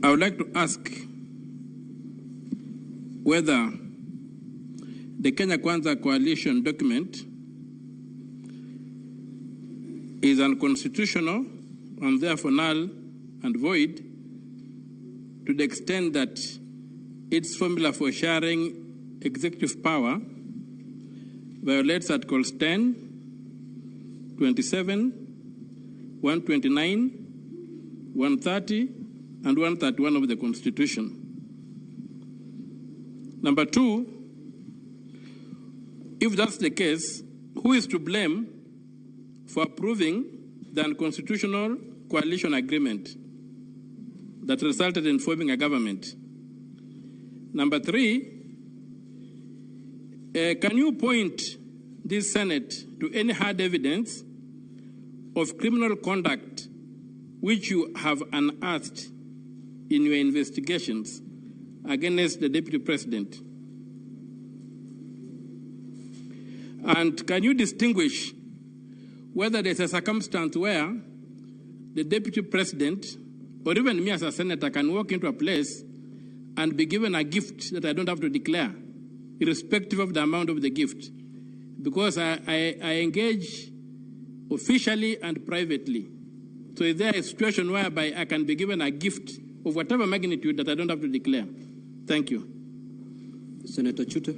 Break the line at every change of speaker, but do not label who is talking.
I would like to ask whether the Kenya Kwanza coalition document is unconstitutional and therefore null and void to the extent that its formula for sharing executive power violates Articles 10, 27, 129, 130, and 131 of the Constitution. Number two, if that's the case, who is to blame for approving the unconstitutional coalition agreement that resulted in forming a government? Number three, can you point this Senate to any hard evidence of criminal conduct which you have unearthed in your investigations against the Deputy President? And can you distinguish whether there's a circumstance where the Deputy President, or even me as a Senator, can walk into a place and be given a gift that I don't have to declare, irrespective of the amount of the gift, because I engage officially and privately. So is there a situation whereby I can be given a gift of whatever magnitude that I don't have to declare? Thank you. Senator Chuta.